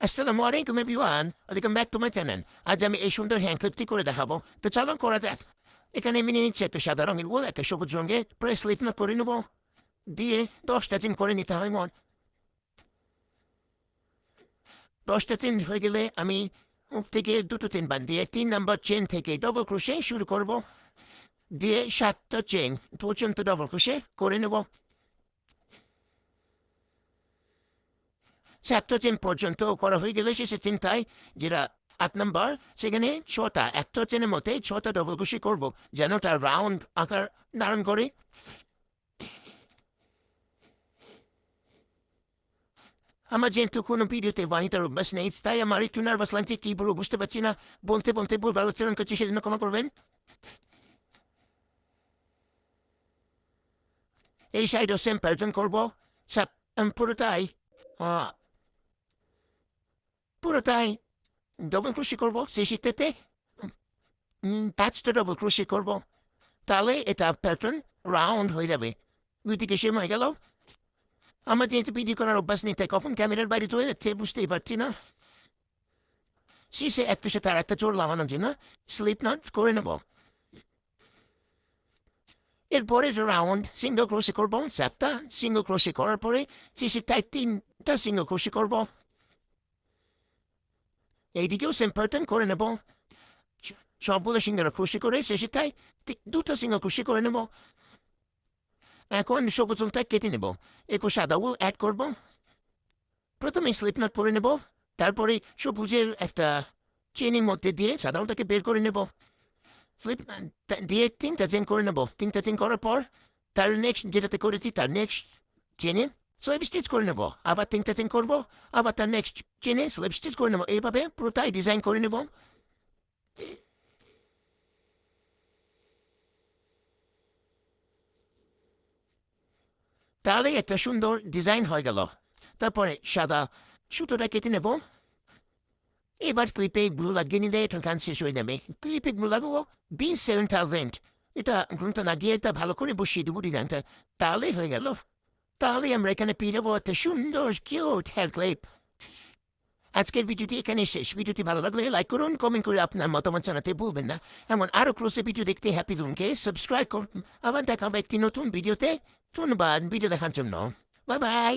আসসালামু আলাইকুম everyone, welcome back to my channel. আজ আমি এই সুন্দর হ্যান্ড ক্লিপটি করে দেখাবো। তো চলুন করা যাক। এখানে আমি নিয়ে নিচ্ছি একটা সাদা রঙের উল, একটা সবুজ রঙের প্রেস স্লিপ না করে নেবো, দিয়ে 10টা চেন করে নিতে হয়। 10টা চেন হয়ে গেলে আমি উপর থেকে দুটো চেন বাদ দিয়ে 3 নম্বর চেন থেকে ডবল ক্রোশে শুরু করব, দিয়ে 7টা চেন পর্যন্ত ডবল ক্রোশে করে নেব। 7টা চেন পর্যন্ত করা হয়ে গেলে শেষের চেনটায়, যেটা 8 নম্বর, সেখানে 6টা, একটা চেনের মধ্যে 6টা ডবল ক্রোশে করব, যেন তার রাউন্ড আকার ধারণ করে। আমার যেহেতু কোনো ভিডিওতে বানিয়ে অভ্যাস নেই, তাই আমার একটু নার্ভাস লাগছে, কি বলবো বুঝতে পারছি না। বলতে বলতে ভুলভাল উচ্চারণ করছি, সেজন্য ক্ষমা করবেন। এই সাইডও সেম প্যাটার্ন করবো। সাত পুরোটাই আহ, পুরোটাই ডবল ক্রোশে করবো। শেষেরটাতে 5টা ডবল ক্রোশে করবো, তাহলে এটা প্যাটার্ন রাউন্ড হয়ে যাবে। দুদিকে সেম হয়ে গেল। আমার যেহেতু ভিডিও করার অভ্যাস নেই, তাই কখন ক্যামেরার বাইরে চলে যাচ্ছে বুঝতেই পারছি না। শেষে একটার সাথে আর একটা জোর লাগানোর জন্য স্লিপ নট করে নেব। এরপরে রাউন্ড সিঙ্গল ক্রোশে করবো 7টা। সিঙ্গল ক্রোশে করার পরে শেষে তাই 3টা সিঙ্গল ক্রোশে করবো। এইদিকেও সেম প্যাটার্ন করে নেব। সবগুলো সিঙ্গল ক্রোশে করে শেষে তাই 2টা সিঙ্গল ক্রোশে করে নেব। এখন সবুজ উলটা কেটে নেব, একটু সাদা উল অ্যাড করব। প্রথমে স্লিপ নট করে নেব, তারপরে সবুজের একটা চেনের মধ্যে দিয়ে সাদা উলটাকে বের করে নেব। স্লিপ দিয়ে 3টা চেন করে নেব। 3টা চেন করার পর তার নেক্সট যেটাতে করেছি তার নেক্সট চেনে স্লিপ স্টিচ করে নেব। আবার 3টা চেন করবো, আবার তার নেক্সট চেনে স্লিপ স্টিচ করে নেব। এইভাবে পুরোটাই ডিজাইন করে নেব। তাহলে একটা সুন্দর ডিজাইন হয়ে গেল। তারপরে সাদা সুতোটা কেটে নেব। এবার ক্লিপে গ্লু লাগিয়ে নিলে এটা কাজ শেষ হয়ে যাবে। ক্লিপে গ্লু লাগাবো B7000, এটা গ্লুটা লাগিয়ে এটা ভালো করে বসিয়ে দেবো ডিজাইনটা, তাহলেই হয়ে গেল। তাহলে আমরা এখানে পেয়ে যাবো একটা সুন্দর কিউট হেয়ার ক্লিপ। আজকের ভিডিওটি এখানে শেষ। ভিডিওটি ভালো লাগলে লাইক করুন, কমেন্ট করে আপনার মতামত জানাতে ভুলবেন না। এমন আরও ক্লোজে ভিডিও দেখতে হ্যাপি জোনকে সাবস্ক্রাইব করুন। আবার দেখা হবে একটি নতুন ভিডিওতে। ধন্যবাদ ভিডিও দেখার জন্য। Bye bye.